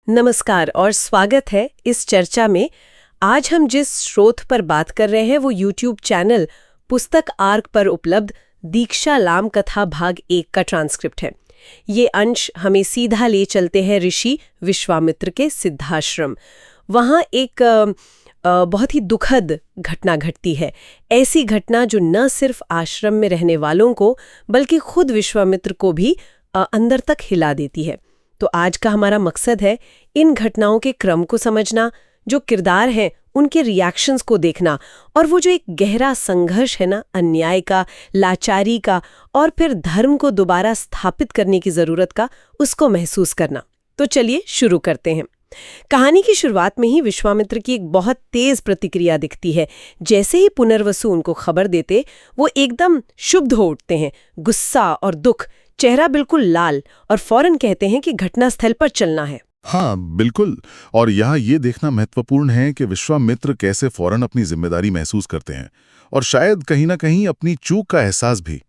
नमस्कार और स्वागत है इस चर्चा में। आज हम जिस स्रोत पर बात कर रहे हैं वो YouTube चैनल पुस्तक आर्क पर उपलब्ध दीक्षा लाम कथा भाग 1 का ट्रांसक्रिप्ट है। ये अंश हमें सीधा ले चलते हैं ऋषि विश्वामित्र के सिद्धाश्रम। वहाँ एक बहुत ही दुखद घटना घटती है। ऐसी घटना जो न सिर्फ आश्रम में रहने वालों को बल्कि खुद विश्वामित्र को भी अंदर तक हिला देती है। तो आज का हमारा मकसद है इन घटनाओं के क्रम को समझना, जो किरदार हैं उनके रिएक्शंस को देखना, और वो जो एक गहरा संघर्ष है ना, अन्याय का, लाचारी का और फिर धर्म को दोबारा स्थापित करने की जरूरत का, उसको महसूस करना। तो चलिए शुरू करते हैं। कहानी की शुरुआत में ही विश्वामित्र की एक बहुत तेज प्रतिक्रिया दिखती है। जैसे ही पुनर्वसु उनको खबर देते, वो एकदम क्षुब्ध हो उठते हैं, गुस्सा और दुख, चेहरा बिल्कुल लाल, और फौरन कहते हैं कि घटनास्थल पर चलना है। हाँ बिल्कुल। और यहाँ ये देखना महत्वपूर्ण है कि विश्वामित्र कैसे फौरन अपनी जिम्मेदारी महसूस करते हैं, और शायद कहीं ना कहीं अपनी चूक का एहसास भी।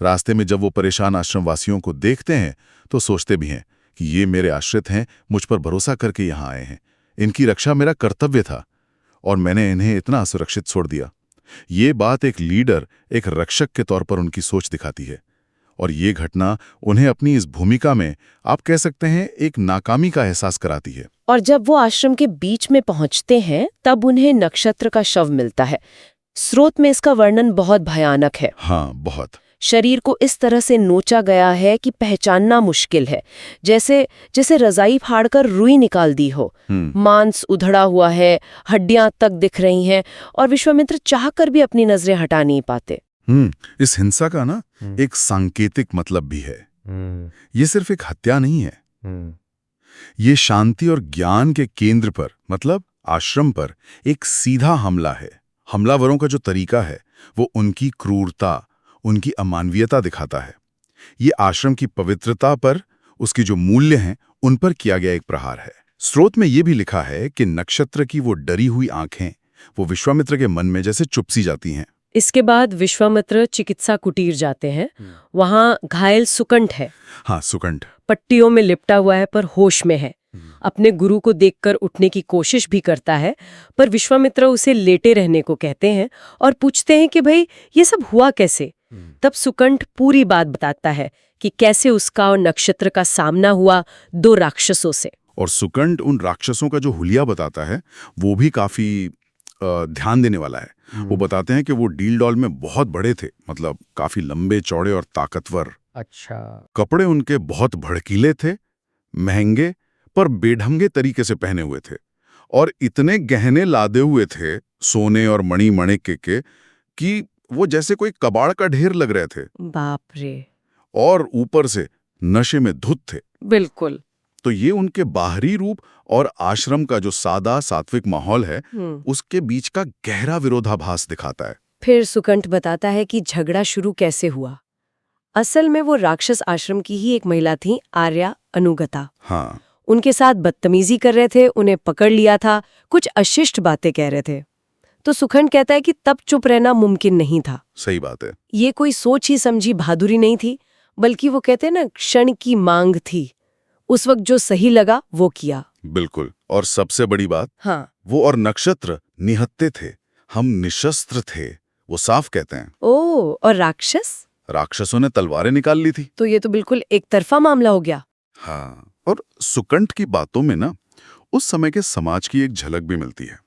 रास्ते में जब वो परेशान आश्रमवासियों को देखते हैं तो सोचते भी हैं कि ये मेरे आश्रित हैं, मुझ पर भरोसा करके यहाँ आए हैं, इनकी रक्षा मेरा कर्तव्य था और मैंने इन्हें इतना असुरक्षित छोड़ दिया। ये बात एक लीडर, एक रक्षक के तौर पर उनकी सोच दिखाती है, और ये घटना उन्हें अपनी इस भूमिका में, आप कह सकते हैं, एक नाकामी का एहसास कराती है। और जब वो आश्रम के बीच में पहुंचते हैं तब उन्हें नक्षत्र का शव मिलता है। स्रोत में इसका वर्णन बहुत भयानक है। हाँ, बहुत। शरीर को इस तरह से नोचा गया है कि पहचानना मुश्किल है, जैसे रजाई फाड़कर रुई निकाल दी हो। मांस उधड़ा हुआ है, हड्डियां तक दिख रही हैं, और विश्वामित्र चाहकर भी अपनी नजरें हटा नहीं पाते। इस हिंसा का ना एक सांकेतिक मतलब भी है। ये सिर्फ एक हत्या नहीं है, ये शांति और ज्ञान के केंद्र पर, मतलब आश्रम पर, एक सीधा हमला है। हमलावरों का जो तरीका है वो उनकी क्रूरता, उनकी अमानवीयता दिखाता है। ये आश्रम की पवित्रता पर, उसके जो मूल्य हैं उन पर किया गया एक प्रहार है। स्रोत में ये भी लिखा है कि नक्षत्र की वो डरी हुई आंखें वो विश्वामित्र के मन में जैसे चुप सी जाती हैं। इसके बाद विश्वामित्र चिकित्सा कुटीर जाते हैं। वहां घायल सुकंठ है। हाँ, सुकंठ पट्टियों में लिपटा हुआ है पर होश में है। अपने गुरु को देखकर उठने की कोशिश भी करता है, पर विश्वामित्र उसे लेटे रहने को कहते हैं और पूछते हैं कि भाई ये सब हुआ कैसे। तब सुकंठ पूरी बात बताता है कि कैसे उसका और नक्षत्र का सामना हुआ 2 राक्षसों से। और सुकंठ उन राक्षसों का जो हुलिया बताता है वो भी काफी ध्यान देने वाला है। वो बताते हैं कि वो डील डॉल में बहुत बड़े थे, मतलब काफी लंबे चौड़े और ताकतवर। अच्छा। कपड़े उनके बहुत भड़कीले थे, महंगे पर बेढंगे तरीके से पहने हुए थे, और इतने गहने लादे हुए थे, सोने और मणि मणिके के, कि वो जैसे कोई कबाड़ का ढेर लग रहे थे। बाप रे। और ऊपर से नशे में धुत थे। बिल्कुल। तो ये उनके बाहरी रूप और आश्रम का जो सादा सात्विक माहौल है उसके बीच का गहरा विरोधाभास दिखाता है। फिर सुकंठ बताता है कि झगड़ा शुरू कैसे हुआ। असल में वो राक्षस आश्रम की ही एक महिला थी, आर्या अनुगता। हाँ। उनके साथ बदतमीजी कर रहे थे, उन्हें पकड़ लिया था, कुछ अशिष्ट बातें कह रहे थे। तो सुकंठ कहता है कि तब चुप रहना मुमकिन नहीं था। सही बात है। ये कोई सोच ही समझी बहादुरी नहीं थी, बल्कि वो कहते हैं ना, क्षण की मांग थी। उस वक्त जो सही लगा वो किया। बिल्कुल। और सबसे बड़ी बात, हाँ, वो और नक्षत्र निहत्थे थे, हम निशस्त्र थे, वो साफ कहते हैं। ओ, और राक्षसों ने तलवारें निकाल ली थी। तो ये तो बिल्कुल एक तरफा मामला हो गया। हाँ। और सुकंठ की बातों में ना उस समय के समाज की एक झलक भी मिलती है।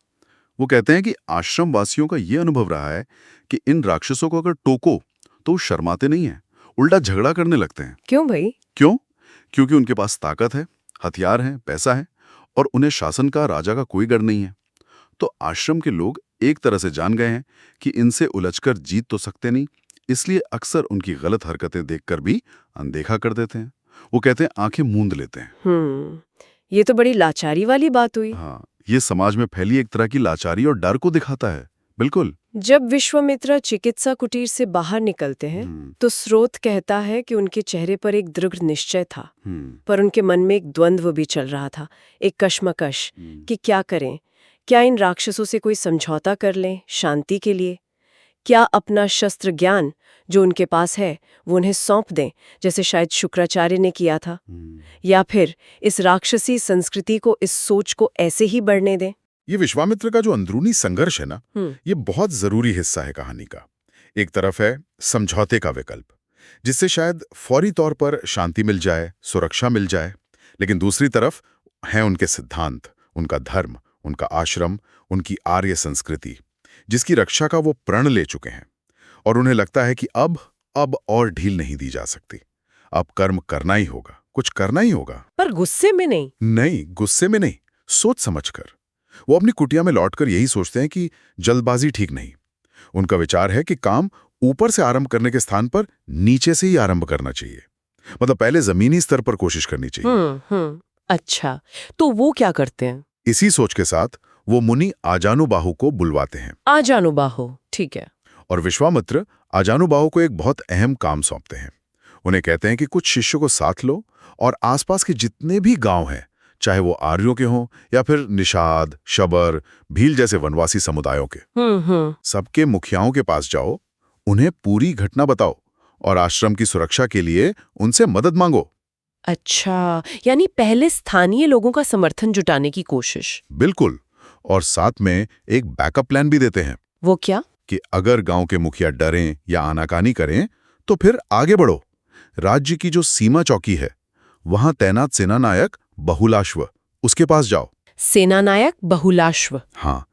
वो कहते हैं कि आश्रम वासियों का ये अनुभव रहा है कि इन राक्षसों को अगर टोको तो वो शर्माते नहीं हैं, उल्टा झगड़ा करने लगते हैं। क्यों भाई? क्यों? क्योंकि उनके पास ताकत है, हथियार हैं, पैसा है, और उन्हें शासन का, राजा का कोई डर नहीं है। तो आश्रम के लोग एक तरह से जान गए हैं कि इनसे उलझकर जीत तो सकते नहीं, इसलिए अक्सर उनकी गलत हरकतें देखकर भी अनदेखा कर देते हैं। वो कहते हैं आंखें मूंद लेते हैं। ये तो बड़ी लाचारी वाली बात हुई। हाँ, ये समाज में फैली एक तरह की लाचारी और डर को दिखाता है। बिल्कुल। जब विश्वामित्र चिकित्सा कुटीर से बाहर निकलते हैं तो स्रोत कहता है कि उनके चेहरे पर एक दृढ़ निश्चय था, पर उनके मन में एक द्वंद्व भी चल रहा था, एक कश्मकश कि क्या करें। क्या इन राक्षसों से कोई समझौता कर लें शांति के लिए? क्या अपना शस्त्र ज्ञान, जो उनके पास है वो उन्हें सौंप दें, जैसे शायद शुक्राचार्य ने किया था, या फिर इस राक्षसी संस्कृति को, इस सोच को ऐसे ही बढ़ने दें। ये विश्वामित्र का जो अंदरूनी संघर्ष है ना, ये बहुत जरूरी हिस्सा है कहानी का। एक तरफ है समझौते का विकल्प, जिससे शायद फौरी तौर पर शांति मिल जाए, सुरक्षा मिल जाए, लेकिन दूसरी तरफ है उनके सिद्धांत, उनका धर्म, उनका आश्रम, उनकी आर्य संस्कृति, जिसकी रक्षा का वो प्रण ले चुके हैं। और उन्हें लगता है कि अब और ढील नहीं दी जा सकती। अब कर्म करना ही होगा, कुछ करना ही होगा। पर गुस्से में नहीं। नहीं, गुस्से में नहीं, सोच समझकर। वो अपनी कुटिया में लौटकर यही सोचते हैं कि जल्दबाजी ठीक नहीं। उनका विचार है कि काम ऊपर से आरंभ करने के स्थान पर नीचे से ही आरंभ करना चाहिए। मतलब पहले जमीनी स्तर पर कोशिश करनी चाहिए। अच्छा, तो वो क्या करते हैं? इसी सोच के साथ वो मुनि आजानुबाहु को बुलवाते हैं। आजानुबाहु, ठीक है। और विश्वामित्र आजानुबाहु को एक बहुत अहम काम सौंपते हैं। उन्हें कहते हैं कि कुछ शिष्यों को साथ लो और आसपास के जितने भी गांव हैं, चाहे वो आर्यों के हों या फिर निषाद, शबर, भील जैसे वनवासी समुदायों के, सबके मुखियाओं के पास जाओ, उन्हें पूरी घटना बताओ और आश्रम की सुरक्षा के लिए उनसे मदद मांगो। अच्छा, यानी पहले स्थानीय लोगों का समर्थन जुटाने की कोशिश। बिल्कुल। और साथ में एक बैकअप प्लान भी देते हैं। वो क्या? कि अगर गांव के मुखिया डरें या आनाकानी करें तो फिर आगे बढ़ो। राज्य की जो सीमा चौकी है, वहां तैनात सेनानायक बहुलाश्व, उसके पास जाओ। सेनानायक बहुलाश्व? हाँ,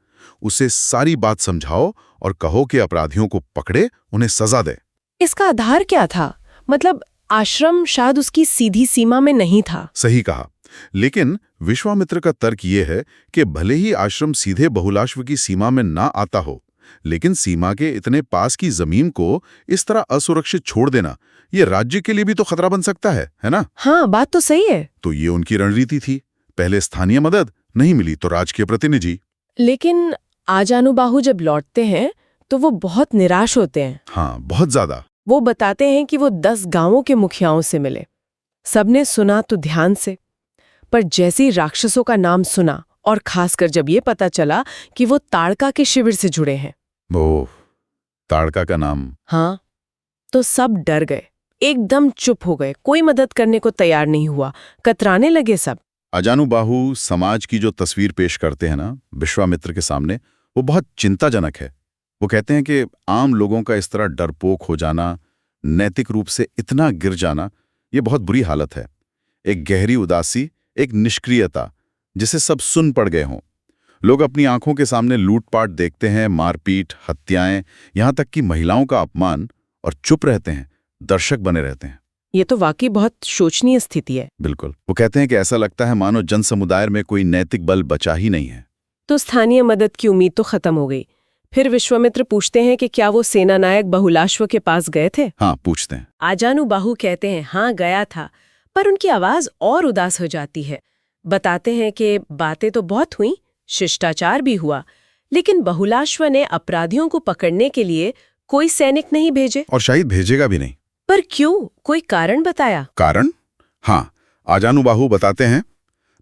उसे सारी बात समझाओ और कहो कि अपराधियों को पकड़े, उन्हें सजा दे। इसका आधार क्या था? मतलब आश्रम शायद उसकी सीधी सीमा में नहीं था। सही कहा। लेकिन विश्वामित्र का तर्क ये है कि भले ही आश्रम सीधे बहुलाश्व की सीमा में ना आता हो, लेकिन सीमा के इतने पास की जमीन को इस तरह असुरक्षित छोड़ देना, ये राज्य के लिए भी तो खतरा बन सकता है ना? हाँ, बात तो सही है। तो ये उनकी रणनीति थी। पहले स्थानीय मदद, नहीं मिली तो राजकीय प्रतिनिधि। लेकिन आजानुबाहु जब लौटते हैं तो वो बहुत निराश होते हैं। हाँ, बहुत ज्यादा। वो बताते हैं कि वो 10 गांवों के मुखियाओं से मिले। सबने सुना तो ध्यान से, पर जैसे ही राक्षसों का नाम सुना और खासकर जब ये पता चला कि वो ताड़का के शिविर से जुड़े हैं। ओह, ताड़का का नाम। हाँ, तो सब डर गए, एकदम चुप हो गए, कोई मदद करने को तैयार नहीं हुआ, कतराने लगे सब। आजानुबाहु समाज की जो तस्वीर पेश करते हैं ना विश्वामित्र के सामने, वो बहुत चिंताजनक है। वो कहते हैं कि आम लोगों का इस तरह डरपोक हो जाना, नैतिक रूप से इतना गिर जाना, ये बहुत बुरी हालत है। एक गहरी उदासी, एक निष्क्रियता, जिसे सब सुन पड़ गए हों। लोग अपनी आंखों के सामने लूटपाट देखते हैं, मारपीट, हत्याएं, यहां तक कि महिलाओं का अपमान, और चुप रहते हैं, दर्शक बने रहते हैं। ये तो वाकई बहुत शोचनीय स्थिति है। बिल्कुल। वो कहते हैं कि ऐसा लगता है मानो जन समुदाय में कोई नैतिक बल बचा ही नहीं है। तो स्थानीय मदद की उम्मीद तो खत्म हो गई। फिर विश्वामित्र पूछते हैं कि क्या वो सेनानायक बहुलाश्व के पास गए थे? हाँ, पूछते हैं। आजानुबाहु कहते हैं हाँ गया था, पर उनकी आवाज और उदास हो जाती है। बताते हैं कि बातें तो बहुत हुई, शिष्टाचार भी हुआ, लेकिन बहुलाश्व ने अपराधियों को पकड़ने के लिए कोई सैनिक नहीं भेजे, और शायद भेजेगा भी नहीं। पर क्यों? कोई कारण बताया? कारण? हाँ, आजानुबाहु बताते हैं,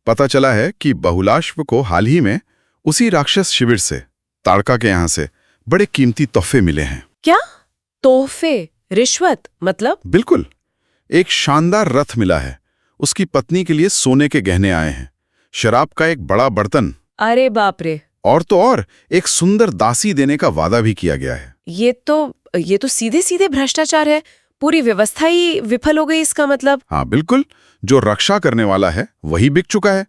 पता चला है कि बहुलाश्व को हाल ही में उसी राक्षस शिविर से, ताड़का के यहाँ से, बड़े कीमती तोहफे मिले हैं। क्या तोहफे? रिश्वत मतलब? बिल्कुल। एक शानदार रथ मिला है, उसकी पत्नी के लिए सोने के गहने आए हैं, शराब का एक बड़ा बर्तन, अरे बाप रे, और तो और एक सुंदर दासी देने का वादा भी किया गया है। ये तो सीधे सीधे भ्रष्टाचार है। पूरी व्यवस्था ही विफल हो गई इसका मतलब। हाँ बिल्कुल, जो रक्षा करने वाला है वही बिक चुका है।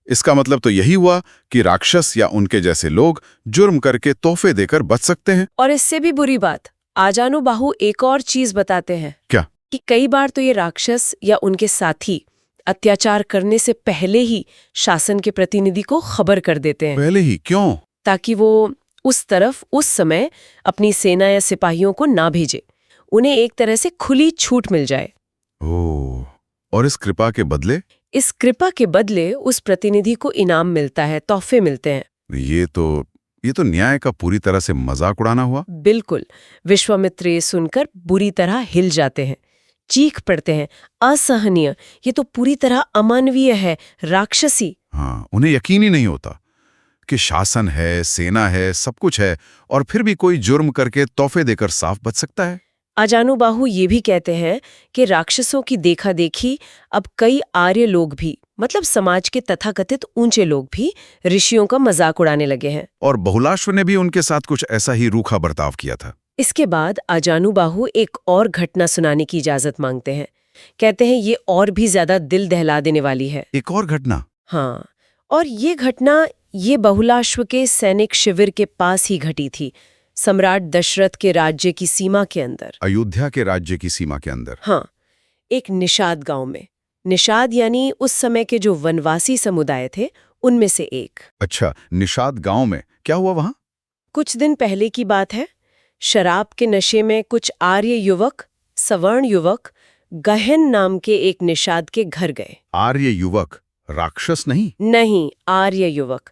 इसका मतलब तो यही हुआ कि राक्षस या उनके जैसे लोग जुर्म करके तोहफे देकर बच सकते हैं। और इससे भी बुरी बात, आजानुबाहु एक और चीज बताते हैं। क्या? कि कई बार तो ये राक्षस या उनके साथी अत्याचार करने से पहले ही शासन के प्रतिनिधि को खबर कर देते हैं। पहले ही? क्यों? ताकि वो उस तरफ उस समय अपनी सेना या सिपाहियों को ना भेजे, उन्हें एक तरह से खुली छूट मिल जाए। ओह, और इस कृपा के बदले? इस कृपा के बदले उस प्रतिनिधि को इनाम मिलता है, तोहफे मिलते हैं। ये तो न्याय का पूरी तरह से मजाक उड़ाना हुआ। बिल्कुल। विश्वामित्र ये सुनकर बुरी तरह हिल जाते हैं, चीख पड़ते हैं, असहनीय, ये तो पूरी तरह अमानवीय है, राक्षसी। हाँ, उन्हें यकीन ही नहीं होता कि शासन है, सेना है, सब कुछ है, और फिर भी कोई जुर्म करके तोहफे देकर साफ बच सकता है। आजानुबाहु ये भी कहते हैं कि राक्षसों की देखा देखी अब कई आर्य लोग भी, मतलब समाज के तथाकथित ऊंचे लोग भी ऋषियों का मजाक उड़ाने लगे हैं। और बहुलाश्व ने भी उनके साथ कुछ ऐसा ही रूखा बर्ताव किया था। इसके बाद आजानुबाहु एक और घटना सुनाने की इजाजत मांगते हैं। कहते हैं ये और भी ज्यादा दिल दहला देने वाली है। एक और घटना? हाँ, और ये घटना ये बहुलाश्व के सैनिक शिविर के पास ही घटी थी, सम्राट दशरथ के राज्य की सीमा के अंदर। अयोध्या के राज्य की सीमा के अंदर? हाँ, एक निषाद गांव में। निषाद यानी उस समय के जो वनवासी समुदाय थे उनमें से एक। अच्छा, निषाद गांव में क्या हुआ वहां? कुछ दिन पहले की बात है। शराब के नशे में कुछ आर्य युवक, सवर्ण युवक, गहन नाम के एक निषाद के घर गए। आर्य युवक? राक्षस नहीं? नहीं, आर्य युवक।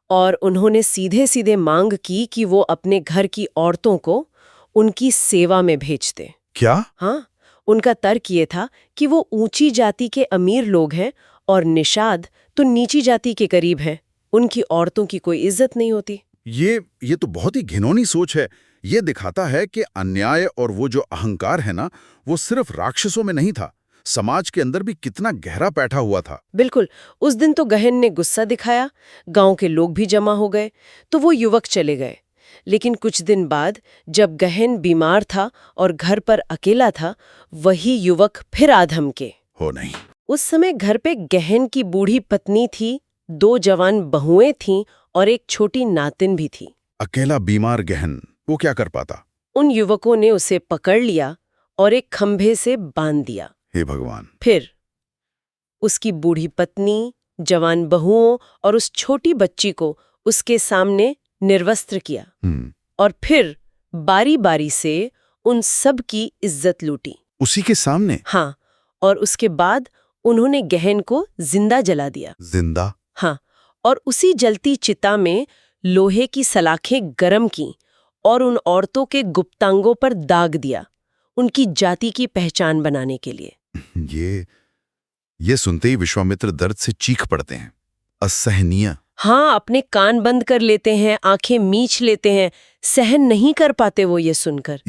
और उन्होंने सीधे सीधे मांग की कि वो अपने घर की औरतों को उनकी सेवा में भेज दे। क्या? हाँ, उनका तर्क ये था कि वो ऊंची जाति के अमीर लोग हैं और निषाद तो नीची जाति के करीब हैं, उनकी औरतों की कोई इज्जत नहीं होती। ये तो बहुत ही घिनौनी सोच है। ये दिखाता है कि अन्याय और वो जो अहंकार है ना, वो सिर्फ राक्षसों में नहीं था, समाज के अंदर भी कितना गहरा बैठा हुआ था। बिल्कुल। उस दिन तो गहन ने गुस्सा दिखाया, गांव के लोग भी जमा हो गए, तो वो युवक चले गए। लेकिन कुछ दिन बाद जब गहन बीमार था और घर पर अकेला था, वही युवक फिर आ धमके। हो नहीं। उस समय घर पे गहन की बूढ़ी पत्नी थी, 2 जवान बहुएं थीं और एक छोटी नातिन भी थी। अकेला बीमार गहन, वो क्या कर पाता? उन युवकों ने उसे पकड़ लिया और एक खंभे से बांध दिया। हे भगवान! फिर उसकी बूढ़ी पत्नी, जवान बहुओं और उस छोटी बच्ची को उसके सामने निर्वस्त्र किया और फिर बारी-बारी से उन सब की इज्जत लूटी। उसी के सामने? हाँ, और उसके बाद उन्होंने गहन को जिंदा जला दिया। जिंदा? हाँ, और उसी जलती चिता में लोहे की सलाखें गरम की और उन औरतों के गुप्तांगों पर दाग दिया, उनकी जाति की पहचान बनाने के लिए। ये सुनते ही विश्वामित्र दर्द से चीख पड़ते हैं। असहनीय। हाँ, अपने कान बंद कर लेते हैं, आंखें मीच लेते हैं, सहन नहीं कर पाते वो ये सुनकर।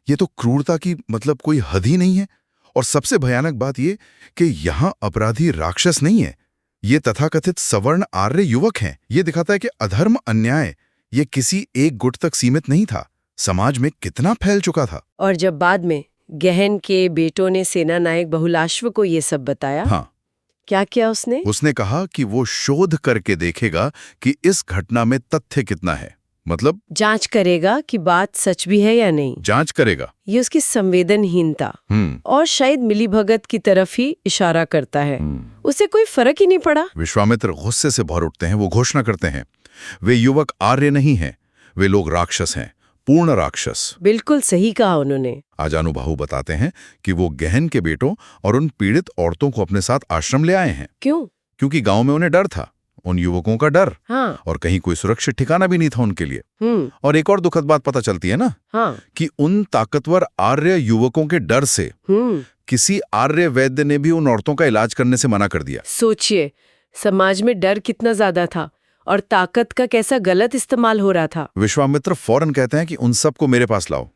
ये तो क्रूरता की मतलब कोई हद ही नहीं है। और सबसे भयानक बात ये कि यहाँ अपराधी राक्षस नहीं है, ये तथाकथित सवर्ण आर्य युवक हैं। ये दिखाता है कि अधर्म, अन्याय ये किसी एक गुट तक सीमित नहीं था, समाज में कितना फैल चुका था। और जब बाद में गहन के बेटों ने सेना नायक बहुलाश्व को ये सब बताया, हाँ, क्या किया उसने? उसने कहा कि वो शोध करके देखेगा कि इस घटना में तथ्य कितना है, मतलब जांच करेगा कि बात सच भी है या नहीं। जांच करेगा। ये उसकी संवेदनहीनता और शायद मिलीभगत की तरफ ही इशारा करता है। उसे कोई फर्क ही नहीं पड़ा। विश्वामित्र गुस्से से भर उठते हैं। वो घोषणा करते हैं, वे युवक आर्य नहीं हैं, वे लोग राक्षस हैं, पूर्ण राक्षस। बिल्कुल सही कहा उन्होंने। आजानुबाहु बताते हैं कि वो गहन के बेटों और उन पीड़ित औरतों को अपने साथ आश्रम ले आए हैं। क्यों? क्योंकि गांव में उन्हें डर था, उन युवकों का डर। हाँ। और कहीं कोई सुरक्षित ठिकाना भी नहीं था उनके लिए। और एक और दुखद बात पता चलती है ना, हाँ, कि उन ताकतवर आर्य युवकों के डर से किसी आर्य वैद्य ने भी उन औरतों का इलाज करने से मना कर दिया। सोचिए, समाज में डर कितना ज्यादा था और ताकत का कैसा गलत इस्तेमाल हो रहा था। विश्वामित्र फौरन कहते हैं कि उन सबको मेरे पास लाओ।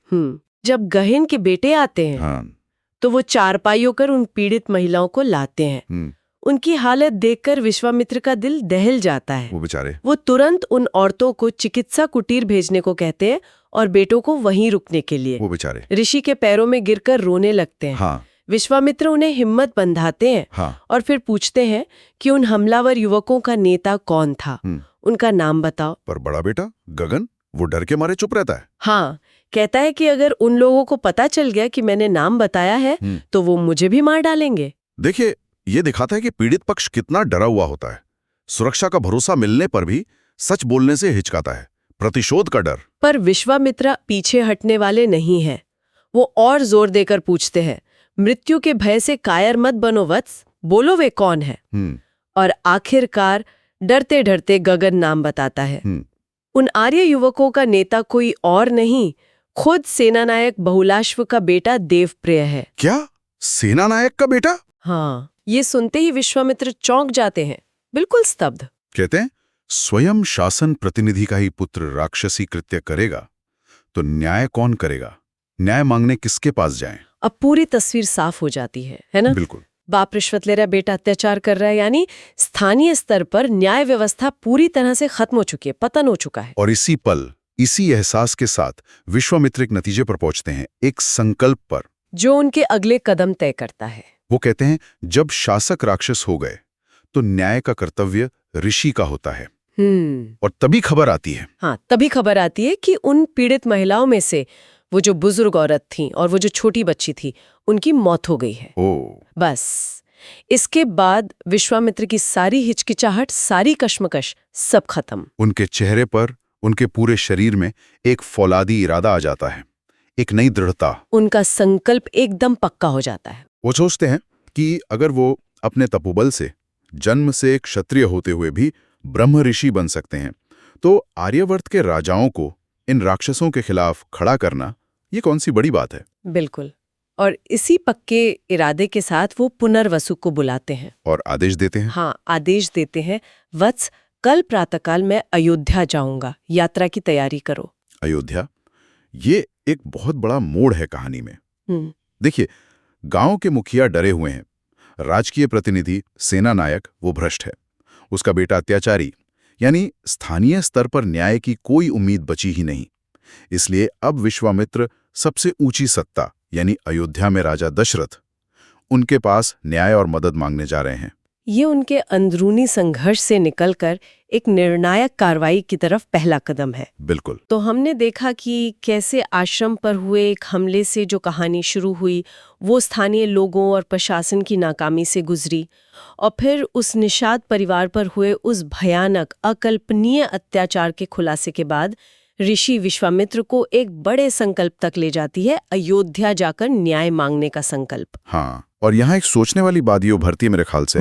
जब गहन के बेटे आते हैं, हाँ, तो वो चारपाई होकर उन पीड़ित महिलाओं को लाते हैं। उनकी हालत देखकर विश्वामित्र का दिल दहल जाता है। वो बेचारे। वो तुरंत उन औरतों को चिकित्सा कुटीर भेजने को कहते हैं और बेटों को वहीं रुकने के लिए। वो बेचारे ऋषि के पैरों में गिरकर रोने लगते हैं। हाँ। विश्वामित्र उन्हें हिम्मत बंधाते हैं। हाँ। और फिर पूछते हैं कि उन हमलावर युवकों का नेता कौन था, उनका नाम बताओ। पर बड़ा बेटा गगन, वो डर के मारे चुप रहता है। हाँ, कहता है कि अगर उन लोगों को पता चल गया कि मैंने नाम बताया है तो वो मुझे भी मार डालेंगे। देखिए, ये दिखाता है कि पीड़ित पक्ष कितना डरा हुआ होता है। सुरक्षा का भरोसा मिलने पर भी सच बोलने से हिचकाता है, प्रतिशोध का डर। पर विश्वामित्र पीछे हटने वाले नहीं है। वो और जोर देकर पूछते हैं, मृत्यु के भय से कायर मत बनो वत्स, बोलो वे कौन है। और आखिरकार डरते डरते गगन नाम बताता है। उन आर्य युवकों का नेता कोई और नहीं, खुद सेनानायक बहुलाश्व का बेटा देवप्रिय है। क्या? सेनानायक का बेटा? हाँ, ये सुनते ही विश्वामित्र चौंक जाते हैं, बिल्कुल स्तब्ध। कहते हैं, स्वयं शासन प्रतिनिधि का ही पुत्र राक्षसी कृत्य करेगा तो न्याय कौन करेगा? न्याय मांगने किसके पास जाएं? अब पूरी तस्वीर साफ हो जाती है ना? बिल्कुल। बाप रिश्वत ले रहा है, बेटा अत्याचार कर रहा है, यानी स्थानीय स्तर पर न्याय व्यवस्था पूरी तरह से खत्म हो चुकी है, पतन हो चुका है। और इसी पल, इसी एहसास के साथ विश्वामित्र एक नतीजे पर पहुंचते हैं, एक संकल्प पर, जो उनके अगले कदम तय करता है। वो कहते हैं जब शासक राक्षस हो गए तो न्याय का कर्तव्य ऋषि का होता है। और तभी खबर आती है। हाँ, तभी खबर आती है कि उन पीड़ित महिलाओं में से वो जो बुजुर्ग औरत थी और वो जो छोटी बच्ची थी, उनकी मौत हो गई है। बस इसके बाद विश्वामित्र की सारी हिचकिचाहट, सारी कश्मकश, सब खत्म। उनके चेहरे पर, उनके पूरे शरीर में एक फौलादी इरादा आ जाता है, एक नई दृढ़ता। उनका संकल्प एकदम पक्का हो जाता है। वो सोचते हैं कि अगर वो अपने तपोबल से, जन्म से एक क्षत्रिय होते हुए भी ब्रह्म ऋषि बन सकते हैं, तो आर्यवर्त के राजाओं को इन राक्षसों के खिलाफ खड़ा करना ये कौन सी बड़ी बात है। बिल्कुल। और इसी पक्के इरादे के साथ वो पुनर्वसु को बुलाते हैं और आदेश देते हैं। हाँ, आदेश देते हैं, वत्स, कल प्रातःकाल मैं अयोध्या जाऊंगा, यात्रा की तैयारी करो। अयोध्या, ये एक बहुत बड़ा मोड़ है कहानी में। देखिए, गांव के मुखिया डरे हुए हैं, राजकीय प्रतिनिधि, सेना नायक वो भ्रष्ट है, उसका बेटा अत्याचारी, यानी स्थानीय स्तर पर न्याय की कोई उम्मीद बची ही नहीं। इसलिए अब विश्वामित्र सबसे ऊंची सत्ता, यानी अयोध्या में राजा दशरथ, उनके पास न्याय और मदद मांगने जा रहे हैं। ये उनके अंदरूनी संघर्ष से निकलकर एक निर्णायक कार्रवाई की तरफ पहला कदम है। बिल्कुल। तो हमने देखा कि कैसे आश्रम पर हुए एक हमले से जो कहानी शुरू हुई, वो स्थानीय लोगों और प्रशासन की नाकामी से गुजरी, और फिर उस निषाद परिवार पर हुए उस भयानक, अकल्पनीय अत्याचार के खुलासे के बाद ऋषि विश्वामित्र को एक बड़े संकल्प तक ले जाती है, अयोध्या जाकर न्याय मांगने का संकल्प। हाँ, और यहाँ एक सोचने वाली बात ये उभरती है मेरे ख्याल से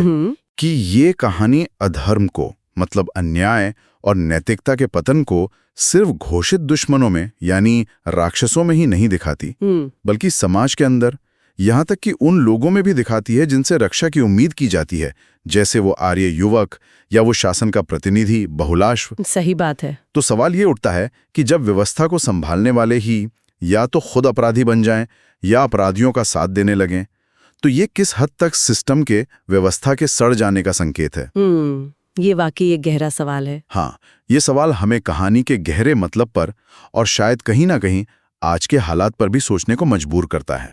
कि ये कहानी अधर्म को, मतलब अन्याय और नैतिकता के पतन को सिर्फ घोषित दुश्मनों में, यानी राक्षसों में ही नहीं दिखाती, बल्कि समाज के अंदर, यहाँ तक कि उन लोगों में भी दिखाती है जिनसे रक्षा की उम्मीद की जाती है, जैसे वो आर्य युवक या वो शासन का प्रतिनिधि बहुलाश्व। सही बात है। तो सवाल ये उठता है कि जब व्यवस्था को संभालने वाले ही या तो खुद अपराधी बन जाएं या अपराधियों का साथ देने लगें, तो ये किस हद तक सिस्टम के, व्यवस्था के सड़ जाने का संकेत है। ये वाकई एक गहरा सवाल है। हाँ, ये सवाल हमें कहानी के गहरे मतलब पर और शायद कहीं ना कहीं आज के हालात पर भी सोचने को मजबूर करता है।